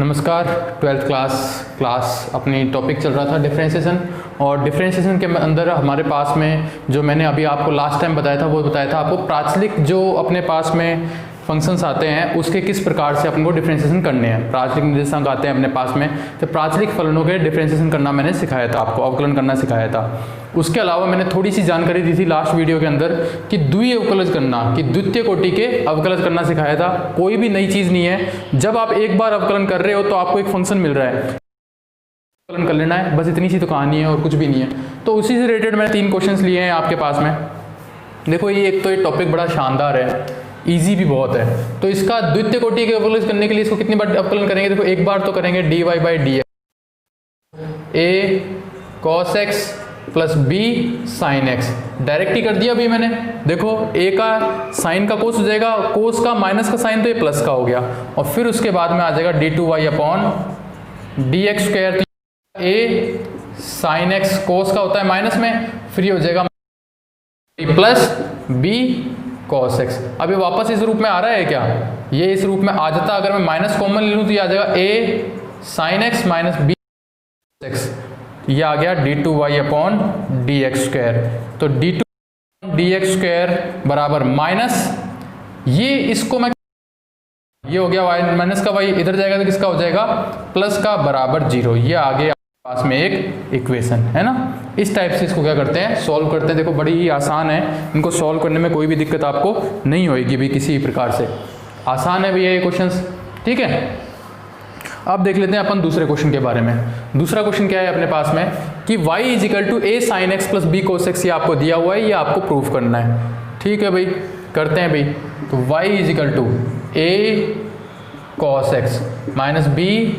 नमस्कार। Twelfth class अपनी topic चल रहा था डिफरेंशिएशन, और डिफरेंशिएशन के अंदर हमारे पास में जो मैंने अभी आपको लास्ट टाइम बताया था वो बताया था आपको प्राचलिक जो अपने पास में फंक्शंस आते हैं उसके किस प्रकार से अपन को डिफरेंशिएशन करने हैं। प्राचलिक निर्देशांक आते हैं अपने पास में, तो प्राचलिक फलनों के डिफरेंशिएशन करना मैंने सिखाया था आपको, अवकलन करना सिखाया था। उसके अलावा मैंने थोड़ी सी जानकारी दी थी लास्ट वीडियो के अंदर कि द्वितीय अवकलज करना, कि द्वितीय कोटि के अवकलज करना सिखाया था। कोई भी नई चीज़ नहीं है, जब आप एक बार अवकलन कर रहे हो तो आपको एक फंक्शन मिल रहा है, अवकलन कर लेना है, बस इतनी सी तो कहानी है और कुछ भी नहीं है। तो उसी से रिलेटेड मैंने 3 क्वेश्चंस लिए हैं आपके पास में। देखो ये एक तो ये टॉपिक बड़ा शानदार है, इजी भी बहुत है। तो इसका द्वितीय कोटि के अवकलज करने के लिए इसको कितनी बार अवकलन करेंगे? देखो एक बार तो करेंगे dy by D A cos x plus B sine X, direct ही कर दिया अभी मैंने। देखो a का साइन का कोस हो जाएगा, कोस का माइनस का साइन तो ये प्लस का हो गया, और फिर उसके बाद में आ जाएगा d2y upon D x square. a sine X cos का होता है माइनस में, फिर ये हो जाएगा प्लस b cos x। अब ये वापस इस रूप में आ रहा है क्या? ये इस रूप में आ जाता, अगर मैं माइनस कॉमन ले लूँ तो ये आ जाएगा a sine x minus b x, ये आ गया d2y upon D x square. तो d2 डी एक्स स्क्वायर बराबर माइनस ये, इसको मैं ये हो गया y माइनस का y, इधर जाएगा तो किसका हो जाएगा प्लस का बराबर 0। ये आगे पास में एक इक्वेशन है ना। इस टाइप से इसको क्या करते हैं, सॉल्व करते हैं। देखो बड़ी ही आसान है, इनको सॉल्व करने में कोई भी दिक्कत आपको नहीं होगी भी किसी प्रकार से, आसान है भैया ये क्वेश्चंस, ठीक है। अब देख लेते हैं अपन दूसरे क्वेश्चन के बारे में। दूसरा क्वेश्चन क्या है अपने पास में कि y is equal to a sine x plus B cos x, ये आपको दिया हुआ है, ये आपको प्रूफ करना है, ठीक है भाई, करते हैं भाई। तो y is equal to a cos x minus b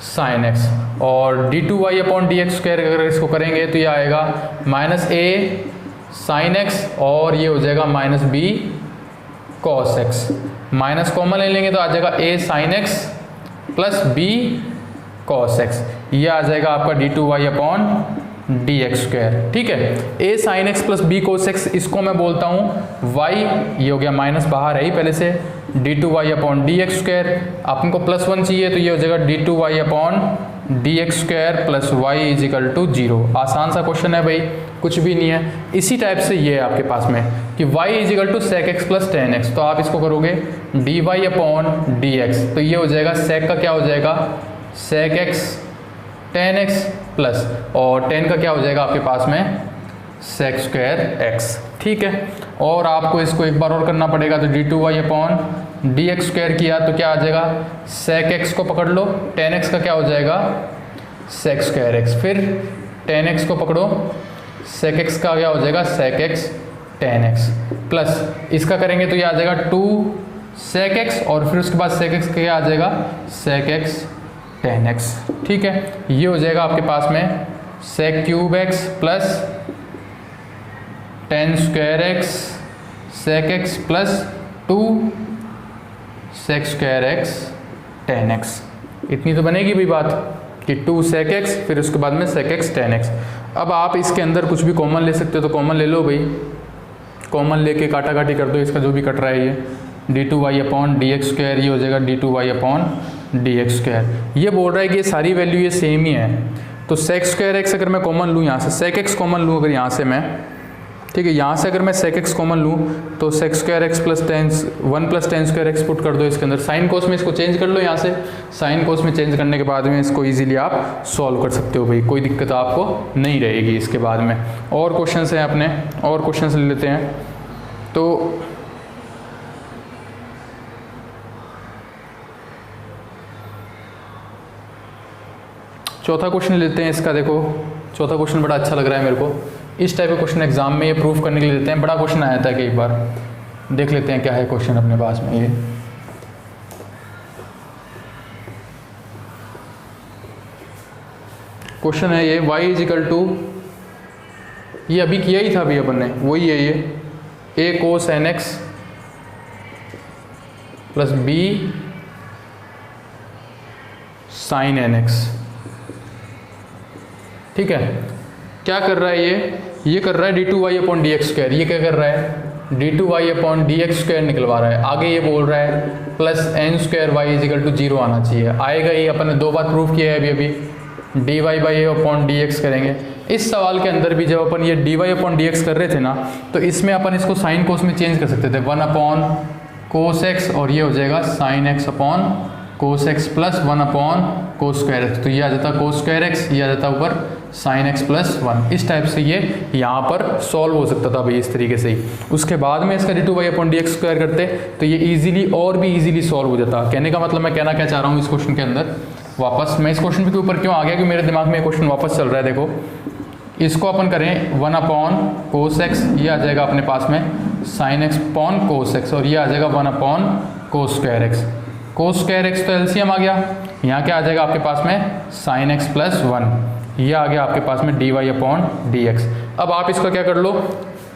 sine x, और d2y upon D x square अगर इसको करेंगे तो ये आएगा माइनस ए साइन एक्स, और ये हो जाएगा minus B cos x. Minus common ले लेंगे तो आ जाएगा A sine x plus B cos X, ये आ जाएगा आपका d2y upon D x square, ठीक है। A sine x plus B cos X, इसको मैं बोलता हूँ y, ये हो गया माइनस बाहर है ही पहले से, d2y upon D x square. अपन को प्लस 1 चाहिए तो ये हो जाएगा d2y upon D x square plus Y is equal to 0। आसान सा क्वेश्चन है भाई, कुछ भी नहीं है। इसी टाइप से ये है आपके पास में कि y is equal to sec x plus ten x, तो आप इसको करोगे d Y upon D x, तो ये हो जाएगा सेक का क्या हो जाएगा sec x ten x plus, और टेन का क्या हो जाएगा आपके पास में सेक स्क्वायर एक्स, ठीक है। और आपको इसको एक बार और करना पड़ेगा, तो d2y upon D x square किया तो क्या आ जाएगा सेक एक्स को पकड़ लो, टेन एक्स का क्या हो जाएगा सेक स्क्वायर एक्स, फिर टेन एक्स को पकड़ो, सेक एक्स का क्या हो जाएगा sec x ten x, plus इसका करेंगे तो ये आ जाएगा 2 सेक एक्स, और फिर उसके बाद सेक एक्स का क्या आ जाएगा सेक एक्स टेन एक्स, ठीक है। ये हो जाएगा आपके पास में sec cube x plus ten square x sec x plus 2 sec square x ten x. इतनी तो बनेगी भी बात कि 2 सेक एक्स, फिर उसके बाद में सेक एक्स टेन एक्स। अब आप इसके अंदर कुछ भी कॉमन ले सकते हो, तो कॉमन ले लो भाई, कॉमन लेके काटा काटी कर दो, इसका जो भी कट रहा है ये d2y upon D x square, ये हो जाएगा d2y upon D x square. ये बोल रहा है कि ये सारी वैल्यू ये सेम ही है, तो सेक स्क्वायर एक्स अगर मैं कॉमन लूँ यहाँ से, सेक एक्स कॉमन लूँ अगर यहाँ से मैं, ठीक है, यहाँ से अगर मैं सेक एक्स कॉमन लूँ तो sec square x plus ten 1 plus ten square x put कर दो इसके अंदर, साइन कोस में इसको चेंज कर लो यहाँ से, साइन कोस में चेंज करने के बाद में इसको इजीली आप सॉल्व कर सकते हो भाई, कोई दिक्कत आपको नहीं रहेगी इसके बाद में। और क्वेश्चंस हैं अपने, और क्वेश्चंस ले लेते हैं। तो चौथा क्वेश्चन लेते हैं इसका। देखो चौथा क्वेश्चन बड़ा अच्छा लग रहा है मेरे को, इस टाइप का क्वेश्चन एग्जाम में ये प्रूफ करने के लिए देते हैं, बड़ा क्वेश्चन आया था कई बार। देख लेते हैं क्या है क्वेश्चन अपने पास में। ये क्वेश्चन है ये y इज इक्वल टू, ये अभी किया ही था अभी अपन ने, वही है ये a cos n x plus b sine n x, ठीक है। क्या कर रहा है ये कर रहा है d2y upon D x square, ये क्या कर रहा है d2y/dx² निकलवा रहा है। आगे ये बोल रहा है प्लस n² y 0 आना चाहिए। आएगा ही, अपन ने 2 बार प्रूव किया है अभी dy/a/dx करेंगे। इस सवाल के अंदर भी जब अपन ये dy/dx कर रहे थे ना, तो इसमें अपन इसको साइन कोस में चेंज कर सकते थे, 1/cos x, और ये हो जाएगा sin x/cos x plus 1/cos² x। तो ये आ जाता cos² x, ये आ जाता ऊपर sin x प्लस 1। इस टाइप से ये यहाँ पर सॉल्व हो सकता था भाई, इस तरीके से ही। उसके बाद में इसका d2y/dx² करते तो ये इजीली और भी इजीली सॉल्व हो जाता। कहने का मतलब मैं कहना क्या चाह रहा हूँ इस क्वेश्चन के अंदर, वापस मैं इस क्वेश्चन के ऊपर क्यों आ गया कि मेरे दिमाग में क्वेश्चन वापस चल रहा है। देखो इसको अपन करें 1/cos x, ये आ जाएगा अपने पास में sin x/cos x, और ये आ जाएगा 1/cos² x। cos² x तो एलसीएम आ गया, यहाँ क्या आ जाएगा आपके पास में sin x प्लस 1, ये आ गया आपके पास में dy/dx। अब आप इसका क्या कर लो,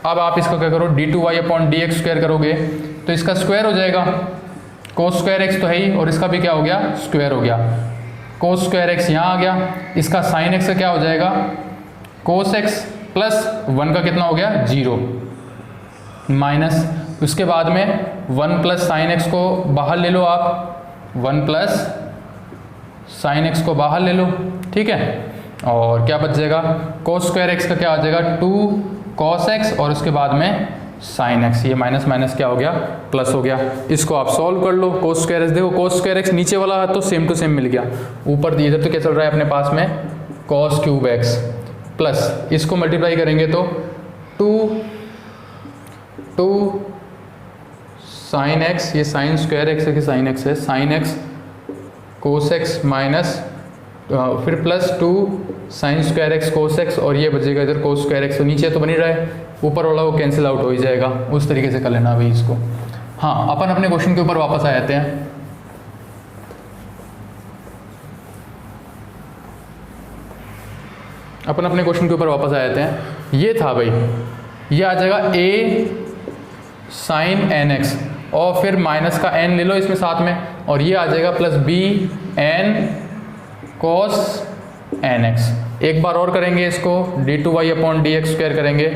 अब आप इसका क्या करो, d2y/dx² करोगे तो इसका स्क्वायर हो जाएगा, cos² x तो है ही, और इसका भी क्या हो गया, स्क्वायर हो गया। cos² x यहाँ आ गया, इसका sin x का क्या हो जाएगा, cos x प्लस 1 का कितना हो गया, 0, माइनस उसके बाद में 1 प्लस sin x को बाहर ले लो आप, 1 प्लस sin x को बाहर ले लो, ठीक है। और क्या बच जाएगा, cos² x का क्या आ जाएगा, 2 cos x, और उसके बाद में sin x, ये माइनस माइनस क्या हो गया, प्लस हो गया। इसको आप सॉल्व कर लो। cos² x देखो, cos² x नीचे वाला तो सेम टू सेम मिल गया, ऊपर इधर तो क्या चल रहा है अपने पास में cos³ x, प्लस इसको मल्टीप्लाई करेंगे तो 2 sin x, ये sin² x है कि sin x है, sin x cos x minus फिर plus 2 sin² x cos x, और ये बचेगा इधर cos² x। तो नीचे तो बन ही रहा है, ऊपर वाला वो कैंसिल आउट हो ही जाएगा। उस तरीके से कर लेना भाई इसको। हाँ, अपन अपने क्वेश्चन के ऊपर वापस आ जाते हैं। अपन अपने क्वेश्चन के ऊपर वापस आ जाते हैं। ये था भाई, ये आ जाएगा a sin nx, और फिर माइनस का n ले लो इसमें साथ में, और ये आ जाएगा plus b n cos nx। एक बार और करेंगे इसको, d2y/dx² करेंगे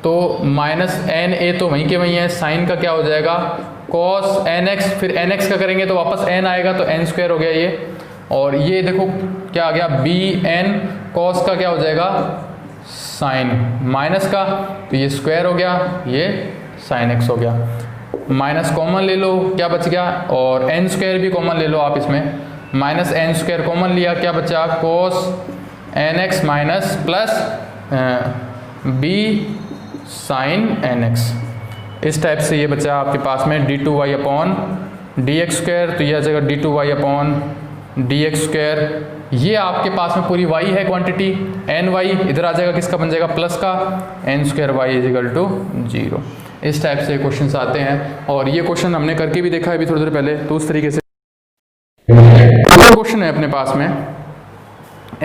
तो माइनस n a तो वहीं के वहीं है, साइन का क्या हो जाएगा cos nx, फिर nx का करेंगे तो वापस n आएगा तो n² हो गया ये, और ये देखो क्या आ गया bn cos का क्या हो जाएगा साइन, माइनस का तो ये स्क्वायर हो गया, ये sin x हो गया। माइनस कॉमन ले लो, क्या बच गया, और n² भी कॉमन ले लो आप इसमें, माइनस n² कॉमन लिया, क्या बचा cos nx minus plus b sin nx। इस टाइप से ये बचा आपके पास में d2y/dx², तो ये आ जाएगा d2y/dx²। ये आपके पास में पूरी y है क्वांटिटी, ny इधर आ जाएगा, किसका बन जाएगा, प्लस का, n² y 0। इस टाइप से क्वेश्चन आते हैं, और ये क्वेश्चन हमने करके भी देखा है अभी थोड़ी देर पहले। तो उस तरीके से क्वेश्चन है अपने पास में,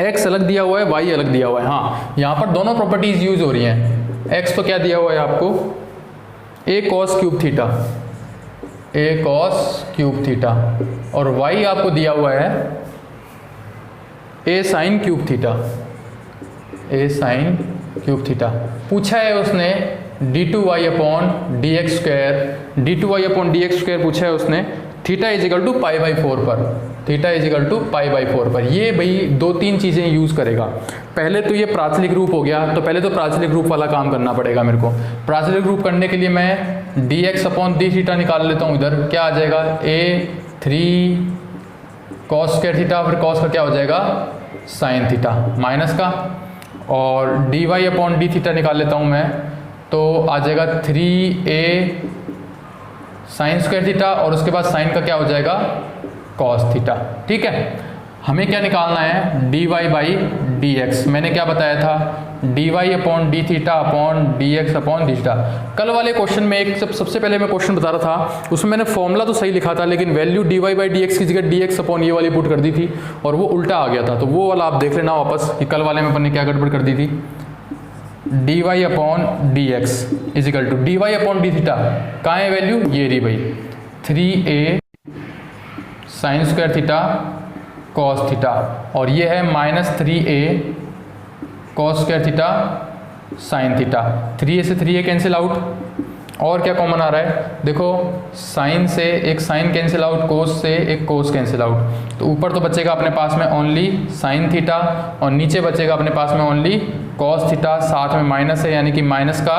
x अलग दिया हुआ है, y अलग दिया हुआ है। हाँ, यहाँ पर दोनों प्रॉपर्टीज यूज हो रही हैं। x तो क्या दिया हुआ है आपको, a cos³ theta, a cos³ theta, और y आपको दिया हुआ है a sin³ theta, a sin³ theta. पूछा है उसने d2y/dx² पूछा है उसने, थीटा = π/4 पर, थीटा = π/4 पर। ये भाई 2-3 चीज़ें यूज़ करेगा। पहले तो ये प्राचलिक रूप हो गया, तो पहले तो प्राचलिक रूप वाला काम करना पड़ेगा मेरे को। प्राचलिक रूप करने के लिए मैं dx/dθ निकाल लेता हूँ। इधर क्या आ जाएगा, a3 cos² थीटा, फिर cos का क्या हो जाएगा sin थीटा माइनस का, और dy/dθ निकाल लेता हूँ मैं, तो आ जाएगा 3a sin² थीटा, और उसके बाद साइन का क्या हो जाएगा cos थीटा। ठीक है, हमें क्या निकालना है, dy/dx। मैंने क्या बताया था, dy/dθ/dx/dθ। कल वाले क्वेश्चन में एक सबसे पहले मैं क्वेश्चन बता रहा था, उसमें मैंने फॉर्मूला तो सही लिखा था, लेकिन वैल्यू dy/dx की जगह dx/ ये वाली पुट कर दी थी, और वो उल्टा आ गया था। तो वो वाला आप देख लेना वापस कि कल वाले में अपन ने क्या गड़बड़ कर दी थी। dy/dx = dy/dθ, कहाँ है वैल्यू, ये रही भाई, 3a sin² theta cos theta, और ये है -3a cos² theta sin theta. 3a से 3a कैंसिल आउट, और क्या कॉमन आ रहा है, देखो साइन से एक साइन कैंसिल आउट, कोस से एक कोस कैंसिल आउट, तो ऊपर तो बचेगा अपने पास में ओनली साइन थीटा और नीचे बचेगा अपने पास में ओनली कॉस थीटा, साथ में माइनस है यानी कि माइनस का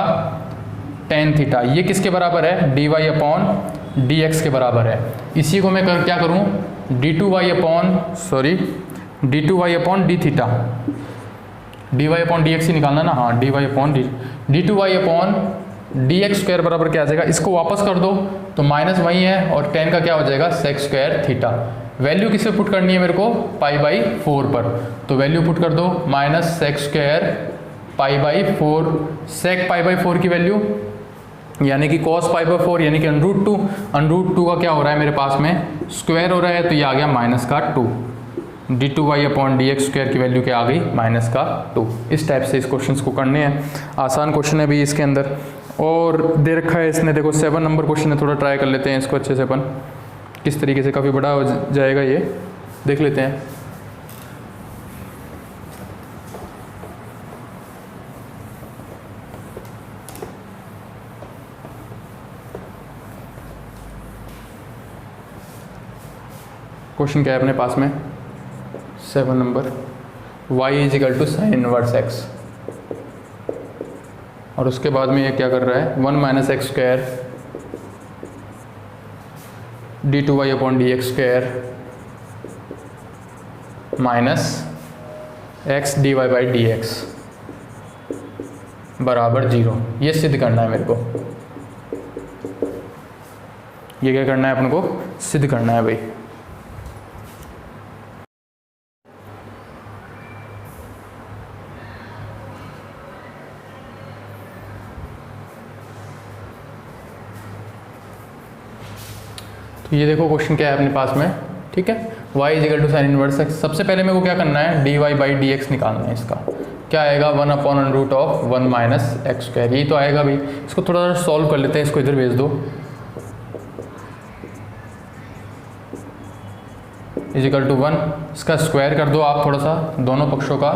टेन थीटा। ये किसके बराबर है, D Y upon D X के बराबर है। इसी को मैं क्या करूँ, D two Y upon D theta, D Y upon D X ही निकालना ना, हाँ D Y upon D two Y upon D x square बराबर क्या आ जाएगा, इसको वापस कर दो तो माइनस वही है और टेन का क्या हो जाएगा सेक स्क्वायर थीटा। वैल्यू किस पे पुट करनी है मेरे को, पाई बाई 4 पर, तो वैल्यू पुट कर दो minus sec square pi by 4, sec pi by 4 की वैल्यू यानी कि कॉस पाई बाई 4 यानी कि अंडरूट टू का क्या हो रहा है मेरे पास में स्क्वायर हो रहा है, तो ये आ गया माइनस का 2, d two Y upon D x square की वैल्यू क्या आ गई माइनस का 2। इस टाइप से इस क्वेश्चन को करने हैं, आसान क्वेश्चन है भी इसके अंदर और दे रखा है इसने, देखो 7 नंबर क्वेश्चन है, थोड़ा ट्राई कर लेते हैं इसको अच्छे से अपन, किस तरीके से, काफ़ी बड़ा हो जाएगा ये, देख लेते हैं। क्वेश्चन क्या है अपने पास में 7 number, y equal to sine inverse x, और उसके बाद में ये क्या कर रहा है 1 minus x square d two Y upon D x square minus x d y by d x बराबर 0। ये सिद्ध करना है मेरे को, ये क्या करना है अपन को, सिद्ध करना है भाई। तो ये देखो क्वेश्चन क्या है अपने पास में, ठीक है, y equal to sine inverse x। सबसे पहले मेरे को क्या करना है, D y by d x निकालना है। इसका क्या आएगा 1 upon root of 1 minus x square, यही तो आएगा भाई। इसको थोड़ा सा सॉल्व कर लेते हैं, इसको इधर भेज दो, इजिकल टू 1, इसका स्क्वायर कर दो आप थोड़ा सा, दोनों पक्षों का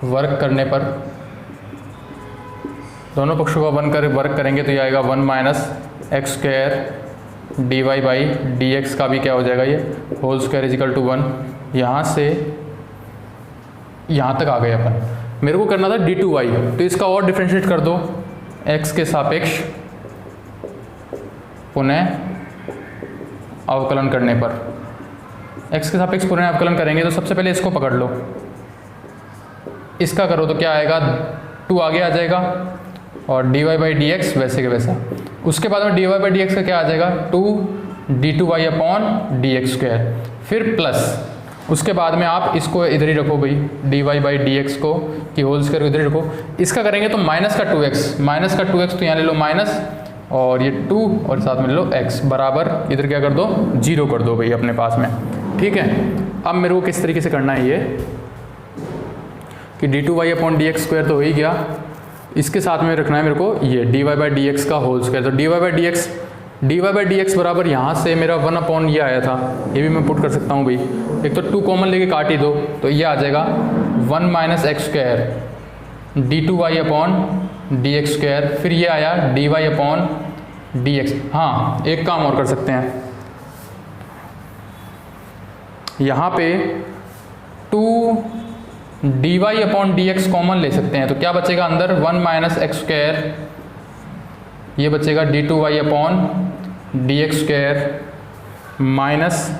वर्क करने पर, दोनों पक्षों का वर्क करेंगे तो ये आएगा 1 minus x square d y by d x का भी क्या हो जाएगा ये होल स्क्वायर इजिकल टू 1। यहाँ से यहाँ तक आ गए अपन, मेरे को करना था डी टू वाई, तो इसका और डिफ्रेंशिएट कर दो x के सापेक्ष पुनः अवकलन करने पर, x के सापेक्ष पुनः अवकलन करेंगे तो सबसे पहले इसको पकड़ लो, इसका करो तो क्या आएगा 2 आगे आ जाएगा और d y by d x वैसे के वैसा। उसके बाद में d y by d x का क्या आ जाएगा 2 d two Y upon D x square, फिर प्लस, उसके बाद में आप इसको इधर ही रखो भाई, d y by d x को कि होल स्क्वायर इधर ही रखो। इसका करेंगे तो माइनस का 2x, तो यहाँ ले लो माइनस और ये 2 और साथ में ले लो x बराबर, इधर क्या कर दो 0 कर दो भाई अपने पास में, ठीक है। अब मेरे को किस तरीके से करना है ये कि d two Y upon D x square तो हो ही गया, इसके साथ में रखना है मेरे को ये d y by d x का होल स्क्वायर। तो d y by d x बराबर यहाँ से मेरा 1 अपॉन ये आया था, ये भी मैं पुट कर सकता हूँ भाई, एक तो 2 कॉमन लेके काट ही दो तो ये आ जाएगा 1 minus x square d two Y upon D x square, फिर ये आया d Y upon D x. हाँ एक काम और कर सकते हैं, यहाँ पे 2 d Y upon D x common ले सकते हैं, तो क्या बचेगा अंदर 1 माइनस एक्स स्क्वायर, ये बचेगा d two Y upon D x square minus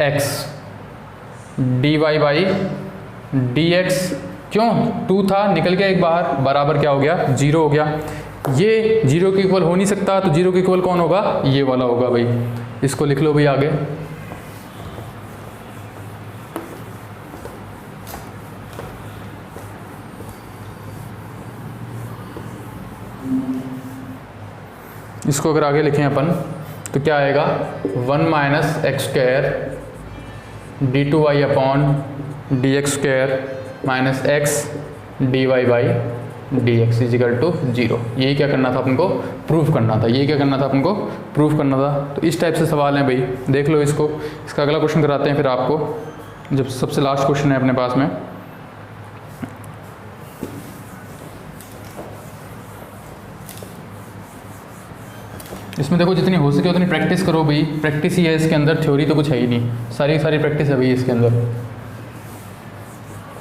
x d y by d x, क्यों 2 था निकल गया एक बाहर, बराबर क्या हो गया 0 हो गया। ये 0 के इक्वल हो नहीं सकता, तो 0 के इक्वल कौन होगा, ये वाला होगा भाई, इसको लिख लो भाई आगे। इसको अगर आगे लिखें अपन तो क्या आएगा 1 minus x square d two Y upon D x square minus x d y by d x equal to 0। यही क्या करना था अपन को, प्रूफ करना था, यही क्या करना था अपन को, प्रूफ करना था। तो इस टाइप से सवाल हैं भाई, देख लो इसको। इसका अगला क्वेश्चन कराते हैं फिर आपको, जब सबसे लास्ट क्वेश्चन है अपने पास में। इसमें देखो जितनी हो सके उतनी प्रैक्टिस करो भाई, प्रैक्टिस ही है इसके अंदर, थ्योरी तो कुछ है ही नहीं, सारी प्रैक्टिस है भाई इसके अंदर।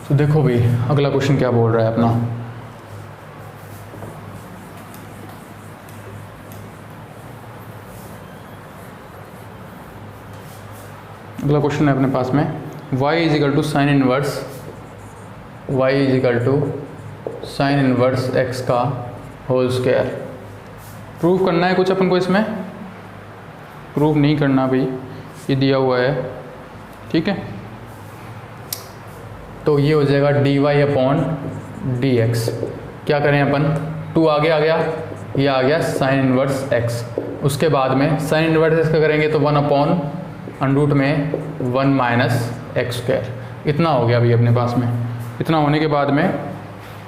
तो देखो भाई अगला क्वेश्चन क्या बोल रहा है अपना। अगला क्वेश्चन है अपने पास में y is equal to sine inverse x का होल स्क्वायर। प्रूव करना है कुछ अपन को, इसमें प्रूव नहीं करना भाई, ये दिया हुआ है, ठीक है। तो ये हो जाएगा dy/dx। क्या करें अपन, 2 आगे आ गया, ये आ गया साइन इनवर्स x। उसके बाद में साइन इनवर्स x का करेंगे तो 1/√1 - x²। इतना हो गया भाई अपने पास में। इतना होने के बाद में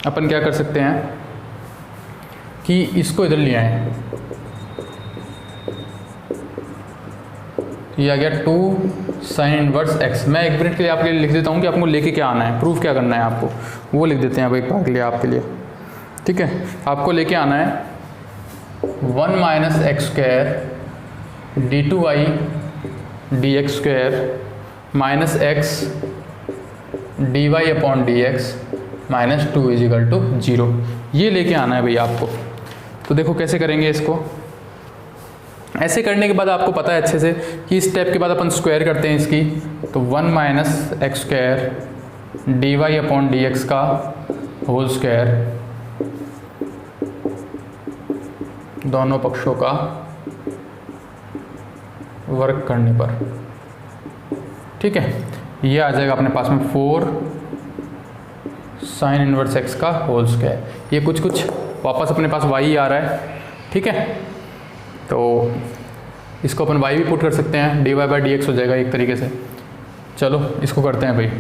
अपन क्या कर सकते हैं कि इसको इधर ले आए, ये आ गया 2 साइन इनवर्स x। मैं 1 मिनट के लिए आपके लिए लिख देता हूँ कि आपको लेके क्या आना है, प्रूफ क्या करना है आपको, वो लिख देते हैं भाई एक बार के लिए आपके लिए, ठीक है। आपको लेके आना है 1 - x² d2y dx² minus x dy/dx -2 = 0। ये लेके आना है भाई आपको। तो देखो कैसे करेंगे इसको। ऐसे करने के बाद आपको पता है अच्छे से कि इस स्टेप के बाद अपन स्क्वायर करते हैं इसकी, तो 1 - x² dy/dx का होल स्क्वायर, दोनों पक्षों का वर्क करने पर, ठीक है। ये आ जाएगा अपने पास में 4 साइन इनवर्स x का होल स्क्वायर। ये कुछ वापस अपने पास y आ रहा है, ठीक है। तो इसको अपन y भी पुट कर सकते हैं, dy/dx हो जाएगा एक तरीके से। चलो इसको करते हैं भाई।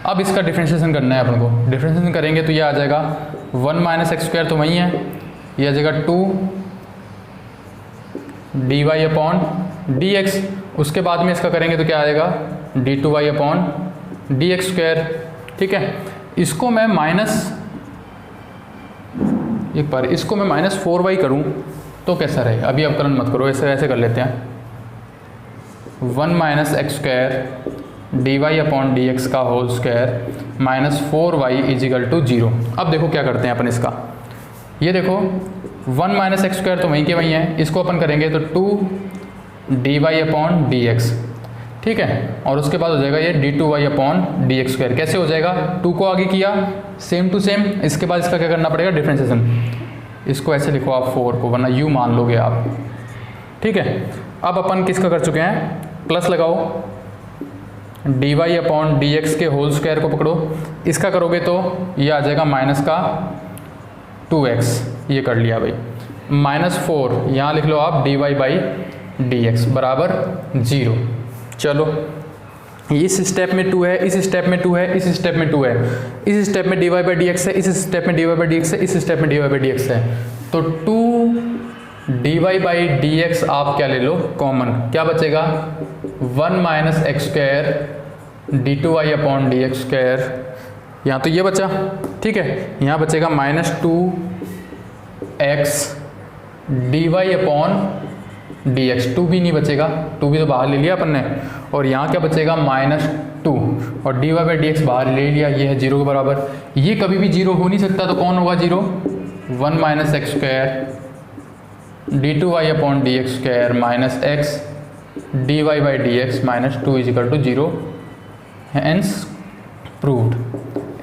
अब इसका डिफ्रेंशिएशन करना है अपन को। डिफ्रेंशिएशन करेंगे तो ये आ जाएगा 1 - x² तो वही है, ये आ जाएगा 2 dy/dx। उसके बाद में इसका करेंगे तो क्या आएगा d2y/dx², ठीक है। इसको मैं -4y करूं तो कैसा रहेगा, अभी आप करन मत करो, ऐसे कर लेते हैं। 1 - x² dy/dx का होल स्क्वायर -4y = 0। अब देखो क्या करते हैं अपन इसका। ये देखो 1 - x² तो वहीं के वहीं है, इसको अपन करेंगे तो 2 dy/dx, ठीक है। और उसके बाद हो जाएगा ये d2y/dx²। कैसे हो जाएगा, 2 को आगे किया सेम टू सेम, इसके बाद इसका क्या करना पड़ेगा डिफ्रेंशिएशन। इसको ऐसे लिखो आप 4 को, वरना u मान लोगे आप, ठीक है। अब अपन किसका कर चुके हैं, प्लस लगाओ, dy/dx के होल स्क्वायर को पकड़ो, इसका करोगे तो ये आ जाएगा -2x। ये कर लिया भाई, -4 यहाँ लिख लो आप dy/dx बराबर 0। चलो इस स्टेप में 2 है, इस स्टेप में 2 है, इस स्टेप में 2 है, इस स्टेप में dy/dx है, इस स्टेप में dy/dx है, इस स्टेप में dy/dx है। तो 2 dy/dx आप क्या ले लो कॉमन, क्या बचेगा 1 - x² d2y/dx²। यहाँ तो ये बचा, ठीक है। यहाँ बचेगा -2x dy/dx। 2 भी नहीं बचेगा, 2 भी तो बाहर ले लिया अपन ने। और यहाँ क्या बचेगा -2 और dy/dx बाहर ले लिया, ये है 0 के बराबर। ये कभी भी 0 हो नहीं सकता, तो कौन होगा 0, 1 - x² d2y/dx² -x dy/dx -2 = 0। Hence proved.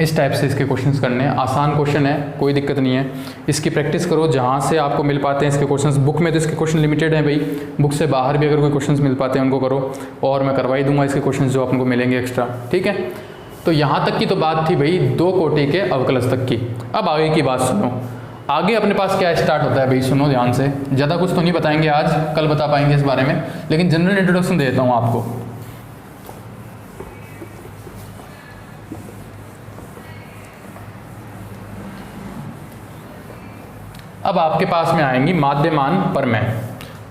इस टाइप से इसके क्वेश्चंस करने हैं। आसान क्वेश्चन है, कोई दिक्कत नहीं है, इसकी प्रैक्टिस करो जहाँ से आपको मिल पाते हैं इसके क्वेश्चंस। बुक में तो इसके क्वेश्चन लिमिटेड हैं भाई, बुक से बाहर भी अगर कोई क्वेश्चंस मिल पाते हैं उनको करो, और मैं करवा ही दूंगा इसके क्वेश्चंस जो आपको मिलेंगे एक्स्ट्रा, ठीक है। तो यहाँ तक की तो बात थी भाई 2 कोटि के अवकलज तक की। अब आगे की बात सुनो, आगे अपने पास क्या स्टार्ट होता है भाई, सुनो ध्यान से। ज़्यादा कुछ तो नहीं बताएंगे आज, कल बता पाएंगे इस बारे में, लेकिन जनरल इंट्रोडक्शन दे देता हूँ आपको। अब आपके पास में आएंगी माध्यमान परमेय।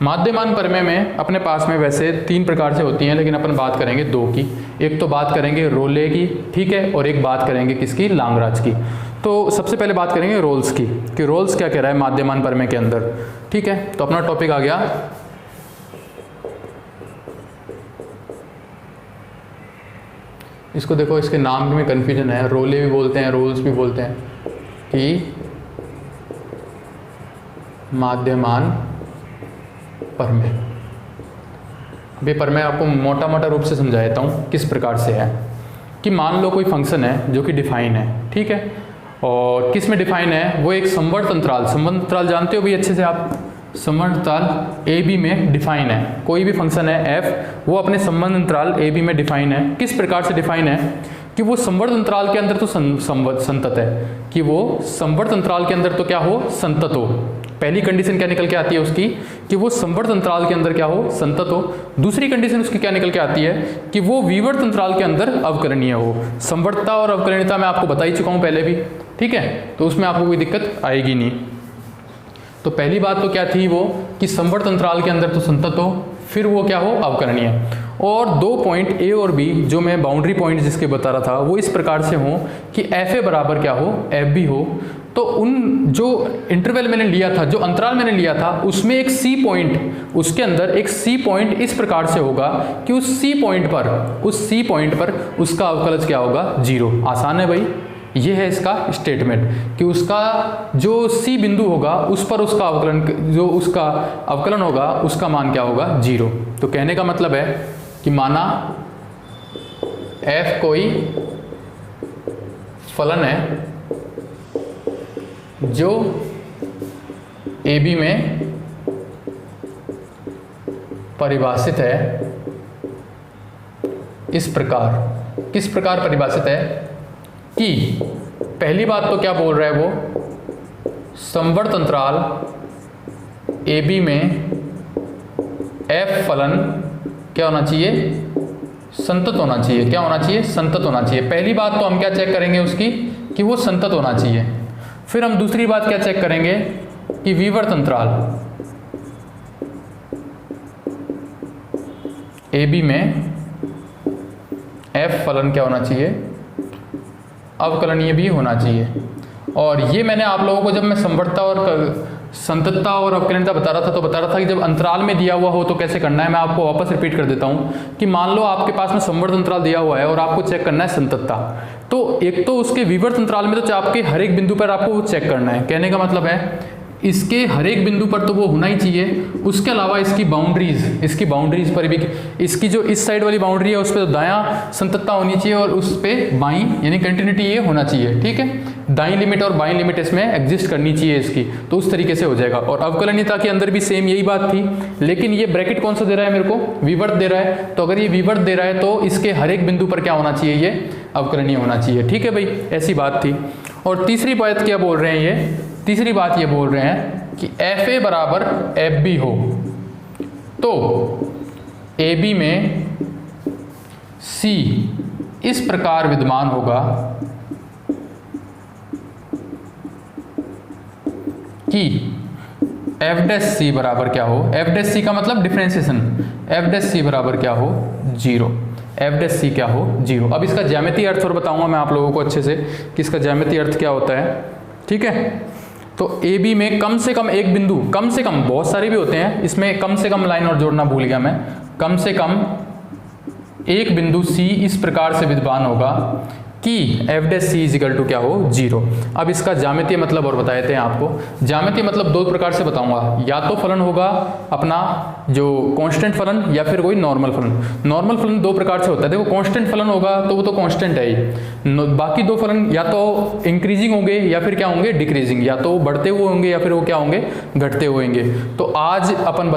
माध्यमान परमेय में अपने पास में वैसे 3 प्रकार से होती हैं, लेकिन अपन बात करेंगे 2 की। एक तो बात करेंगे रोले की, ठीक है, और एक बात करेंगे किसकी, लांगराज की। तो सबसे पहले बात करेंगे रोल्स की, कि रोल्स क्या कह रहा है माध्यमान प्रमेय के अंदर। ठीक है, तो अपना टॉपिक आ गया इसको देखो, इसके नाम में कन्फ्यूजन है, रोले भी बोलते हैं, रोल्स भी बोलते हैं, कि माध्यमान प्रमेय। अभी प्रमेय आपको मोटा मोटा रूप से समझा देता हूँ किस प्रकार से है। कि मान लो कोई फंक्शन है जो कि डिफाइन है, ठीक है, और किस में डिफाइन है, वो एक संवर्त अंतराल, संवर्त अंतराल जानते हो भी अच्छे से आप, संवर्त अंतराल ए बी में डिफाइन है। कोई भी फंक्शन है एफ, वो अपने संवर्त अंतराल ए बी में डिफाइन है। किस प्रकार से डिफाइन है, कि वो संवर्त अंतराल के अंदर तो संतत है, कि वो संवर्त अंतराल के अंदर तो क्या हो, संतत हो। पहली कंडीशन क्या निकल के आती है उसकी, कि वो संवर्त अंतराल के अंदर क्या हो, संतत हो। दूसरी कंडीशन उसकी क्या निकल के आती है, कि वो विवर्त अंतराल के अंदर अवकलनीय हो। संवर्तता और अवकलनीयता मैं आपको बता ही चुका हूँ पहले भी, ठीक है, तो उसमें आपको कोई दिक्कत आएगी नहीं। तो पहली बात तो क्या थी वो, कि संवर्त अंतराल के अंदर तो संतत हो, फिर वो क्या हो, अवकलनीय। और दो पॉइंट ए और बी जो मैं बाउंड्री पॉइंट जिसके बता रहा था, वो इस प्रकार से हो कि एफ ए बराबर क्या हो, एफ बी हो। तो उन जो इंटरवल मैंने लिया था, जो अंतराल मैंने लिया था, उसमें एक सी पॉइंट, उसके अंदर एक सी पॉइंट इस प्रकार से होगा कि उस सी पॉइंट पर उसका अवकलज क्या होगा, 0। आसान है भाई, ये है इसका स्टेटमेंट, कि उसका जो सी बिंदु होगा उस पर उसका अवकलन, जो उसका अवकलन होगा उसका मान क्या होगा, 0। तो कहने का मतलब है कि माना f कोई फलन है जो ए बी में परिभाषित है इस प्रकार। किस प्रकार परिभाषित है, कि पहली बात तो क्या बोल रहा है वो, संवर्त अंतराल ए बी में एफ फलन क्या होना चाहिए, संतत होना चाहिए। क्या होना चाहिए, संतत होना चाहिए। पहली बात तो हम क्या चेक करेंगे उसकी, कि वो संतत होना चाहिए। फिर हम दूसरी बात क्या चेक करेंगे, कि विवर्त अंतराल ए बी में एफ फलन क्या होना चाहिए, अवकलनीय भी होना चाहिए। और ये मैंने आप लोगों को जब मैं संवर्तता और संततता और अवकलनीयता बता रहा था, तो बता रहा था कि जब अंतराल में दिया हुआ हो तो कैसे करना है। मैं आपको वापस रिपीट कर देता हूँ, कि मान लो आपके पास में संवर्त अंतराल दिया हुआ है और आपको चेक करना है संततता। तो एक तो उसके विवर्त अंतराल में तो आपके हर एक बिंदु पर आपको चेक करना है। कहने का मतलब है इसके हर एक बिंदु पर तो वो होना ही चाहिए। उसके अलावा इसकी बाउंड्रीज पर भी, इसकी जो इस साइड वाली बाउंड्री है उस पर तो दायां संततता होनी चाहिए और उस पर बाईं यानी कंटिन्यूटी ये होना चाहिए, ठीक है। दाईं लिमिट और बाईं लिमिट इसमें एग्जिस्ट करनी चाहिए इसकी, तो उस तरीके से हो जाएगा। और अवकलनीयता के अंदर भी सेम यही बात थी, लेकिन ये ब्रैकेट कौन सा दे रहा है मेरे को, विवर्त दे रहा है। तो अगर ये विवर्त दे रहा है तो इसके हर एक बिंदु पर क्या होना चाहिए, ये अवकलनीय होना चाहिए, ठीक है भाई, ऐसी बात थी। और तीसरी बात क्या बोल रहे हैं ये, तीसरी बात ये बोल रहे हैं कि एफ ए बराबर एफ बी हो, तो ए बी में सी इस प्रकार विद्यमान होगा कि एफ डैश सी बराबर क्या हो, एफ डैश सी का मतलब डिफरेंशिएशन, एफ डैश सी बराबर क्या हो, 0। एफ डैश सी क्या हो, 0। अब इसका ज्यामितीय अर्थ और बताऊंगा मैं आप लोगों को अच्छे से कि इसका ज्यामितीय अर्थ क्या होता है, ठीक है। तो ए बी में कम से कम एक बिंदु, कम से कम, बहुत सारे भी होते हैं इसमें, कम से कम लाइन और जोड़ना भूल गया मैं, कम से कम एक बिंदु सी इस प्रकार से विद्यमान होगा कि f dash c equal to क्या हो, 0। अब इसका ज्यामितीय मतलब और बता देते हैं आपको। ज्यामितीय मतलब दो प्रकार से बताऊंगा, या तो फलन होगा अपना जो कांस्टेंट फलन या फिर कोई नॉर्मल फलन। नॉर्मल फलन दो प्रकार से होता है, देखो कांस्टेंट फलन होगा तो वो तो कांस्टेंट है ही, बाकी दो फलन या तो इंक्रीजिंग होंगे या फिर क्या होंगे, डिक्रीजिंग, या तो बढ़ते हुए होंगे या फिर वो क्या होंगे, घटते हुए होंगे। तो आज अपन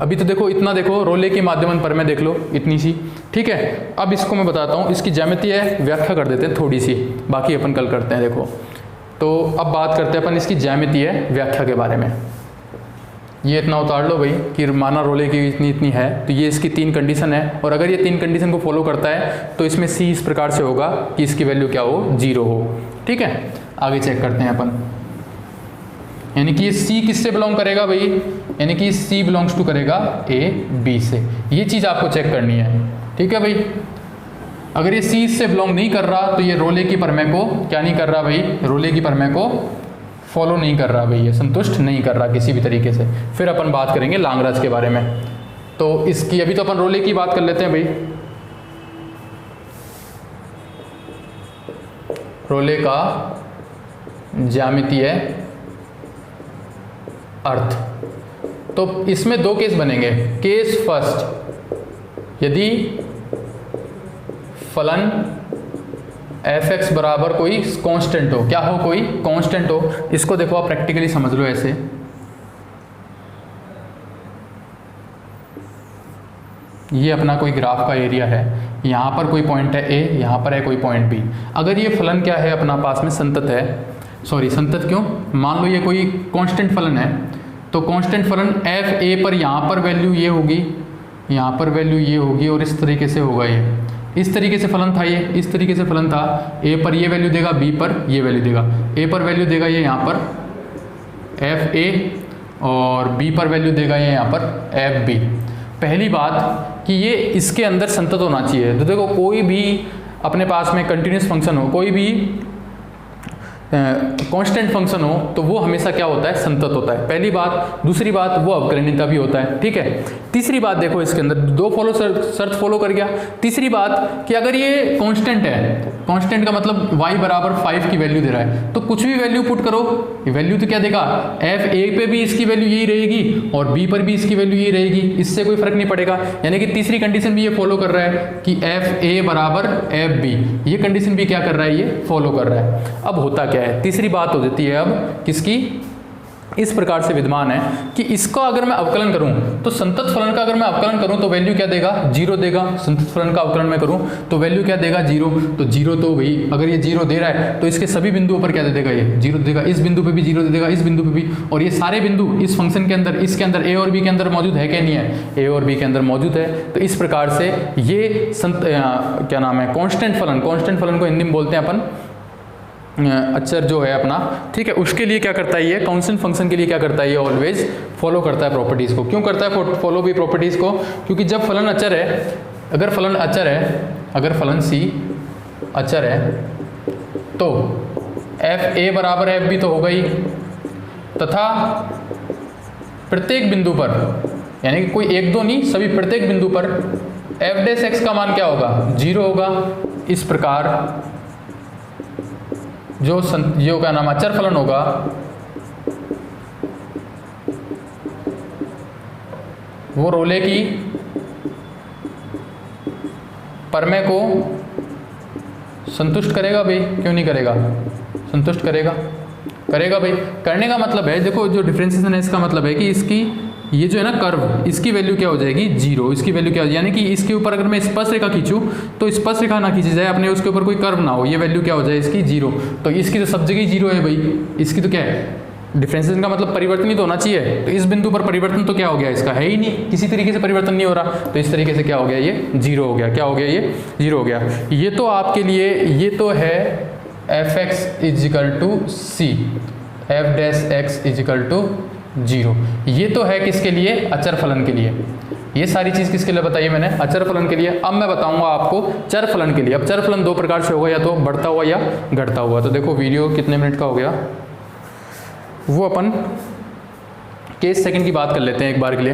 अभी तो देखो इतना, देखो रोले के माध्यमन पर में देख लो इतनी सी, ठीक है। अब इसको मैं बताता हूँ, इसकी ज्यामितीय व्याख्या कर देते हैं थोड़ी सी, बाकी अपन कल करते हैं। देखो तो अब बात करते हैं अपन इसकी ज्यामितीय व्याख्या के बारे में। ये इतना उतार लो भाई कि माना रोले की इतनी है, तो ये इसकी 3 कंडीशन है, और अगर ये 3 कंडीशन को फॉलो करता है तो इसमें सी इस प्रकार से होगा कि इसकी वैल्यू क्या हो, 0 हो, ठीक है। आगे चेक करते हैं अपन, यानी कि ये सी किससे बिलोंग करेगा भाई, यानी कि सी बिलोंग्स टू करेगा ए बी से। ये चीज़ आपको चेक करनी है, ठीक है भाई। अगर ये सी इससे बिलोंग नहीं कर रहा तो ये रोले की प्रमेय को क्या नहीं कर रहा भाई, रोले की प्रमेय को फॉलो नहीं कर रहा भाई, ये संतुष्ट नहीं कर रहा किसी भी तरीके से। फिर अपन बात करेंगे लांगराज के बारे में। तो इसकी अभी तो अपन रोले की बात कर लेते हैं भाई। रोले का ज्यामितीय अर्थ, तो इसमें दो केस बनेंगे। केस फर्स्ट, यदि फलन f(x) बराबर कोई कांस्टेंट हो, क्या हो, कोई कांस्टेंट हो। इसको देखो आप प्रैक्टिकली समझ लो ऐसे, ये अपना कोई ग्राफ का एरिया है, यहाँ पर कोई पॉइंट है A, यहाँ पर है कोई पॉइंट B। अगर ये फलन क्या है अपना पास में संतत है, सॉरी संतत क्यों, मान लो ये कोई कांस्टेंट फलन है, तो कांस्टेंट फलन f(a) पर यहाँ पर वैल्यू ये होगी, यहाँ पर वैल्यू ये होगी और इस तरीके से होगा। ये इस तरीके से फलन था, ये इस तरीके से फलन था। a पर ये वैल्यू देगा, b पर ये वैल्यू देगा। a पर वैल्यू देगा ये यहाँ पर f(a) और b पर वैल्यू देगा ये यहाँ पर f(b). पहली बात कि ये इसके अंदर संतत होना चाहिए। तो देखो कोई भी अपने पास में कंटिन्यूस फंक्शन हो, कोई भी कांस्टेंट फंक्शन हो, तो वो हमेशा क्या होता है, संतत होता है, पहली बात। दूसरी बात वो अवकलनीयता भी होता है, ठीक है। तीसरी बात देखो इसके अंदर दो शर्त फॉलो कर गया। तीसरी बात कि अगर ये कांस्टेंट है, कांस्टेंट का मतलब y बराबर 5 की वैल्यू दे रहा है, तो कुछ भी वैल्यू पुट करो, वैल्यू तो क्या देगा, f(a) पे भी इसकी वैल्यू यही रहेगी और b पर भी इसकी वैल्यू यही रहेगी, इससे कोई फर्क नहीं पड़ेगा। यानी कि तीसरी कंडीशन भी ये फॉलो कर रहा है कि f(a) बराबर f(b), ये कंडीशन भी क्या कर रहा है, ये फॉलो कर रहा है। अब होता क्या है, तीसरी बात हो जाती है अब किसकी, इस प्रकार से विद्यमान है कि इसका अगर मैं अवकलन करूं, तो संतत फलन का अगर मैं अवकलन करूं तो वैल्यू क्या देगा, 0 देगा। संतत फलन का अवकलन मैं करूं तो वैल्यू क्या देगा, 0। तो 0 तो भाई अगर ये 0 दे रहा है तो इसके सभी बिंदुओं पर क्या दे देगा, ये 0 देगा। इस बिंदु पे भी 0 दे देगा, इस बिंदु पे भी, और ये सारे बिंदु इस फंक्शन के अंदर, इसके अंदर a और b के अंदर मौजूद है क्या, नहीं है, a और b के अंदर मौजूद है। तो इस प्रकार से ये क्या नाम है, कांस्टेंट फलन को हिंदी में बोलते हैं अपन अक्षर जो है अपना, ठीक है। उसके लिए क्या करता है ये, कांस्टेंट फंक्शन के लिए क्या करता है ये, ऑलवेज फॉलो करता है प्रॉपर्टीज़ को। क्यों करता है फॉलो भी प्रॉपर्टीज़ को, क्योंकि जब फलन अचर है, अगर फलन अचर है, अगर फलन c अचर है तो f(a) बराबर f(b) तो होगा ही, तथा प्रत्येक बिंदु पर, यानी कि कोई एक दो नहीं, सभी प्रत्येक बिंदु पर f(x) का मान क्या होगा, 0 होगा। इस प्रकार जो क्या नाम अचर फलन होगा वो रोले की प्रमेय को संतुष्ट करेगा भाई, क्यों नहीं करेगा, संतुष्ट करेगा भाई। करने का मतलब है, देखो जो डिफरेंशिएशन है इसका मतलब है कि इसकी ये जो है ना कर्व, इसकी वैल्यू क्या हो जाएगी, 0। इसकी वैल्यू क्या हो जाएगी, यानी कि इसके ऊपर अगर मैं स्पर्श रेखा खींचूं तो स्पर्श रेखा ना खींची जाए अपने, उसके ऊपर कोई कर्व ना हो, ये वैल्यू क्या हो जाए इसकी, 0। तो इसकी तो सब जगह 0 है भाई, इसकी तो क्या है, डिफरेंशिएशन का मतलब परिवर्तन ही तो होना चाहिए। तो इस बिंदु पर परिवर्तन तो क्या हो गया, इसका है ही नहीं, किसी तरीके से परिवर्तन नहीं हो रहा। तो इस तरीके से क्या हो गया, ये 0 हो गया। क्या हो गया, ये 0 हो गया। ये तो आपके लिए ये तो है f(x) = c, f'(x) = 0। ये तो है किसके लिए, अचर फलन के लिए। ये सारी चीज़ किसके लिए बताइए मैंने, अचर फलन के लिए। अब मैं बताऊंगा आपको चर फलन के लिए। अब चर फलन दो प्रकार से होगा, या तो बढ़ता हुआ या घटता हुआ। तो देखो वीडियो कितने मिनट का हो गया, वो अपन केस सेकंड की बात कर लेते हैं एक बार के लिए।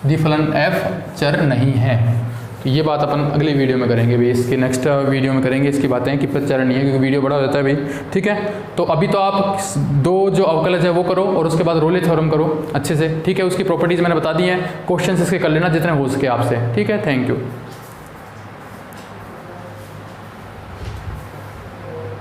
यदि फलन f चर नहीं है, तो ये बात अपन अगली वीडियो में करेंगे भाई, इसके नेक्स्ट वीडियो में करेंगे इसकी बातें कि चर नहीं है, क्योंकि वीडियो बड़ा हो जाता है भाई, ठीक है। तो अभी तो आप दो जो अवकलज है वो करो और उसके बाद रोले थ्योरम करो अच्छे से, ठीक है। उसकी प्रॉपर्टीज़ मैंने बता दी हैं, क्वेश्चन इसके कर लेना जितने हो सके आपसे, ठीक है। Thank you.